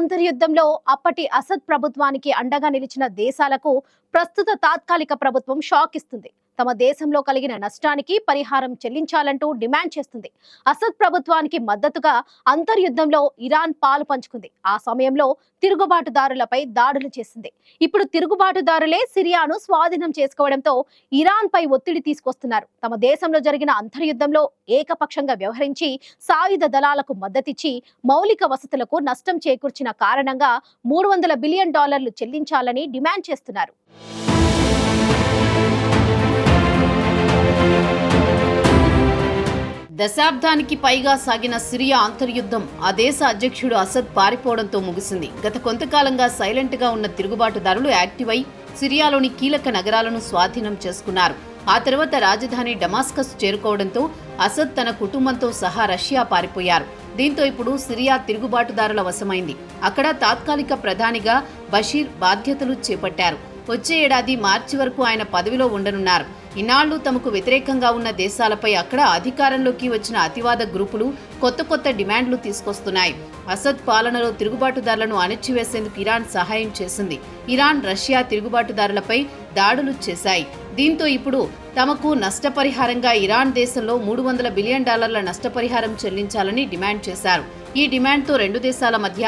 అంతర్యుద్ధంలో అప్పటి అసద్ ప్రభుత్వానికి అండగా నిలిచిన దేశాలకు ప్రస్తుత తాత్కాలిక ప్రభుత్వం షాక్ ఇస్తుంది. తమ దేశంలో కలిగిన నష్టానికి పరిహారం చెల్లించాలంటూ డిమాండ్ చేస్తుంది. అసద్ ప్రభుత్వానికి మద్దతుగా అంతర్యుద్ధంలో ఇరాన్ పాలు పంచుకుంది. ఆ సమయంలో తిరుగుబాటుదారులపై దాడులు చేసింది. ఇప్పుడు తిరుగుబాటుదారులే సిరియాను స్వాధీనం చేసుకోవడంతో ఇరాన్ పై ఒత్తిడి తీసుకొస్తున్నారు. తమ దేశంలో జరిగిన అంతర్యుద్ధంలో ఏకపక్షంగా వ్యవహరించి సాయుధ దళాలకు మద్దతిచ్చి మౌలిక వసతులకు నష్టం చేకూర్చిన కారణంగా $300 బిలియన్ చెల్లించాలని డిమాండ్ చేస్తున్నారు. దశాబ్దానికి పైగా సాగిన సిరియా అంతర్యుద్ధం ఆ దేశ అధ్యక్షుడు అసద్ పారిపోవడంతో ముగిసింది. గత కొంతకాలంగా సైలెంట్ గా ఉన్న తిరుగుబాటుదారులు యాక్టివ్ అయి సిరియాలోని కీలక నగరాలను స్వాధీనం చేసుకున్నారు. ఆ తర్వాత రాజధాని డమాస్కస్ చేరుకోవడంతో అసద్ తన కుటుంబంతో సహా రష్యా పారిపోయారు. దీంతో ఇప్పుడు సిరియా తిరుగుబాటుదారుల వశమైంది. అక్కడ తాత్కాలిక ప్రధానిగా బషీర్ బాధ్యతలు చేపట్టారు. వచ్చే ఏడాది మార్చి వరకు ఆయన పదవిలో ఉండనున్నారు. ఇన్నాళ్లు తమకు వ్యతిరేకంగా ఉన్న దేశాలపై అక్కడ అధికారంలోకి వచ్చిన అతివాద గ్రూపులు కొత్త డిమాండ్లు తీసుకొస్తున్నాయి. అసద్ పాలనలో తిరుగుబాటుదారులను అణిచివేసేందుకు ఇరాన్ సహాయం చేసింది. ఇరాన్, రష్యా తిరుగుబాటుదారులపై దాడులు చేశాయి. దీంతో ఇప్పుడు తమకు నష్టపరిహారంగా ఇరాన్ దేశంలో $300 బిలియన్ నష్టపరిహారం చెల్లించాలని డిమాండ్ చేశారు. ఈ డిమాండ్తో రెండు దేశాల మధ్య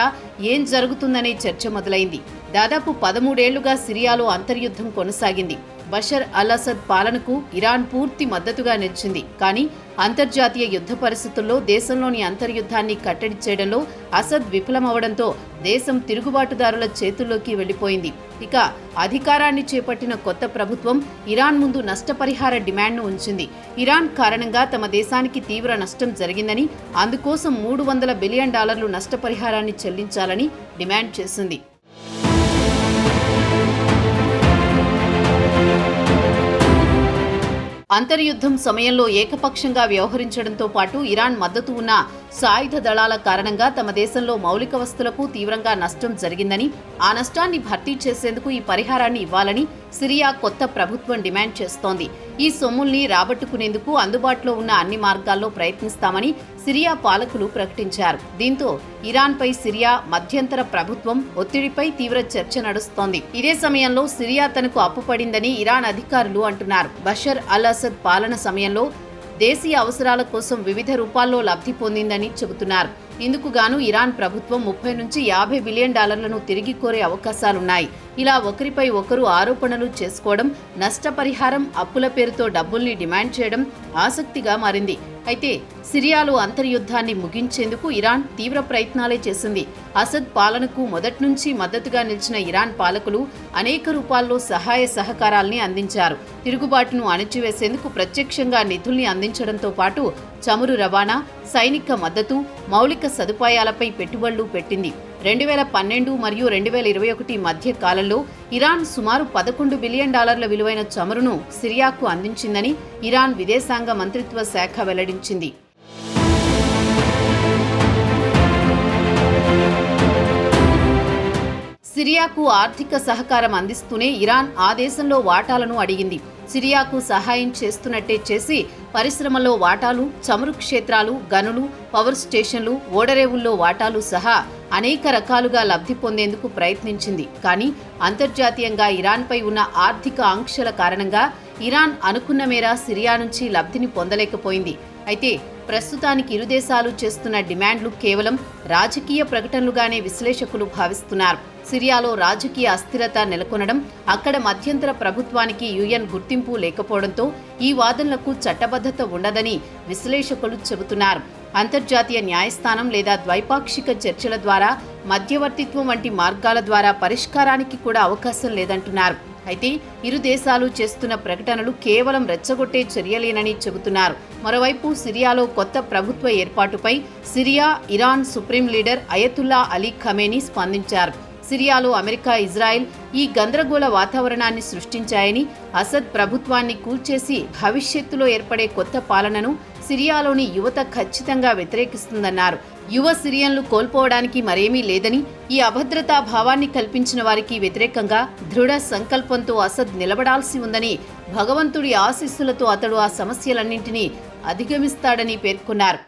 ఏం జరుగుతుందనే చర్చ మొదలైంది. దాదాపు 13 ఏళ్లుగా సిరియాలో అంతర్యుద్ధం కొనసాగింది. బషర్ అల్ అసద్ పాలనకు ఇరాన్ పూర్తి మద్దతుగా నిలిచింది. కానీ అంతర్జాతీయ యుద్ధ పరిస్థితుల్లో దేశంలోని అంతర్యుద్ధాన్ని కట్టడి చేయడంలో అసద్ విఫలమవడంతో దేశం తిరుగుబాటుదారుల చేతుల్లోకి వెళ్లిపోయింది. ఇక అధికారాన్ని చేపట్టిన కొత్త ప్రభుత్వం ఇరాన్ ముందు నష్టపరిహార డిమాండ్ను ఉంచింది. ఇరాన్ కారణంగా తమ దేశానికి తీవ్ర నష్టం జరిగిందని, అందుకోసం $300 బిలియన్ నష్టపరిహారాన్ని చెల్లించాలని డిమాండ్ చేసింది. అంతర్యుద్ధం సమయంలో ఏకపక్షంగా వ్యవహరించడంతో పాటు ఇరాన్ మద్దతు ఉన్న సాయుధ దళాల కారణంగా తమ దేశంలో మౌలిక వసతులకు తీవ్రంగా నష్టం జరిగిందని, ఆ నష్టాన్ని భర్తీ చేసేందుకు ఈ పరిహారాన్ని ఇవ్వాలని సిరియా కొత్త ప్రభుత్వం డిమాండ్ చేస్తోంది. ఈ సొమ్ముల్ని రాబట్టుకునేందుకు అందుబాటులో ఉన్న అన్ని మార్గాల్లో ప్రయత్నిస్తామని సిరియా పాలకులు ప్రకటించారు. దీంతో ఇరాన్పై సిరియా మధ్యంతర ప్రభుత్వం ఒత్తిడిపై తీవ్ర చర్చ నడుస్తోంది. ఇదే సమయంలో సిరియా తనకు అప్పుపడిందని ఇరాన్ అధికారులు అంటున్నారు. బషర్ అల్ అసద్ పాలన సమయంలో దేశీయ అవసరాల కోసం వివిధ రూపాల్లో లబ్ధి పొందిందని చెబుతున్నారు. ఇందుకు గాను ఇరాన్ ప్రభుత్వం $30 నుంచి $50 బిలియన్ తిరిగి కోరే అవకాశాలున్నాయి. ఇలా ఒకరిపై ఒకరు ఆరోపణలు చేసుకోవడం, నష్టపరిహారం, అప్పుల పేరుతో డబ్బుల్ని డిమాండ్ చేయడం ఆసక్తిగా మారింది. అయితే సిరియాలో అంతర్యుద్ధాన్ని ముగించేందుకు ఇరాన్ తీవ్ర ప్రయత్నాలే చేసింది. అసద్ పాలనకు మొదటి నుంచి మద్దతుగా నిలిచిన ఇరాన్ పాలకులు అనేక రూపాల్లో సహాయ సహకారాల్ని అందించారు. తిరుగుబాటును అణిచివేసేందుకు ప్రత్యక్షంగా నిధుల్ని అందించడంతో పాటు చమురు రవాణా, సైనిక మద్దతు, మౌలిక సదుపాయాలపై పెట్టుబడులు పెట్టింది. 2012 మరియు 2021 మధ్య కాలంలో ఇరాన్ సుమారు $11 బిలియన్ విలువైన చమురును సిరియాకు అందించిందని ఇరాన్ విదేశాంగ మంత్రిత్వ శాఖ వెల్లడించింది. సిరియాకు ఆర్థిక సహకారం అందిస్తూనే ఇరాన్ ఆ దేశంలో వాటాలను అడిగింది. సిరియాకు సహాయం చేస్తున్నట్టే చేసి పరిశ్రమల్లో వాటాలు, చమురు క్షేత్రాలు, గనులు, పవర్ స్టేషన్లు, ఓడరేవుల్లో వాటాలు సహా అనేక రకాలుగా లబ్ధి పొందేందుకు ప్రయత్నించింది. కానీ అంతర్జాతీయంగా ఇరాన్పై ఉన్న ఆర్థిక ఆంక్షల కారణంగా ఇరాన్ అనుకున్న మేర సిరియా నుంచి లబ్ధిని పొందలేకపోయింది. అయితే ప్రస్తుతానికి ఇరు దేశాలు చేస్తున్న డిమాండ్లు కేవలం రాజకీయ ప్రకటనలుగానే విశ్లేషకులు భావిస్తున్నారు. సిరియాలో రాజకీయ అస్థిరత నెలకొనడం, అక్కడ మధ్యంతర ప్రభుత్వానికి UN గుర్తింపు లేకపోవడంతో ఈ వాదనలకు చట్టబద్ధత ఉండదని విశ్లేషకులు చెబుతున్నారు. అంతర్జాతీయ న్యాయస్థానం లేదా ద్వైపాక్షిక చర్చల ద్వారా, మధ్యవర్తిత్వం వంటి మార్గాల ద్వారా పరిష్కారానికి కూడా అవకాశం లేదంటున్నారు. అయితే ఇరు దేశాలు చేస్తున్న ప్రకటనలు కేవలం రెచ్చగొట్టే చర్యలేనని చెబుతున్నారు. మరోవైపు సిరియాలో కొత్త ప్రభుత్వ ఏర్పాటుపై Syria, Iran supreme leader Ayatollah Ali Khamenei స్పందించారు. సిరియాలో అమెరికా, ఇజ్రాయెల్ ఈ గందరగోళ వాతావరణాన్ని సృష్టించాయని, అసద్ ప్రభుత్వాన్ని కూల్చేసి భవిష్యత్తులో ఏర్పడే కొత్త పాలనను సిరియాలోని యువత ఖచ్చితంగా వ్యతిరేకిస్తుందన్నారు. యువ సిరియన్లు కోల్పోవడానికి మరేమీ లేదని, ఈ అభద్రతా భావాన్ని కల్పించిన వారికి వ్యతిరేకంగా దృఢ సంకల్పంతో అసద్ నిలబడాల్సి ఉందని, భగవంతుడి ఆశీస్సులతో అతడు ఆ సమస్యలన్నింటినీ అధిగమిస్తాడని పేర్కొన్నారు.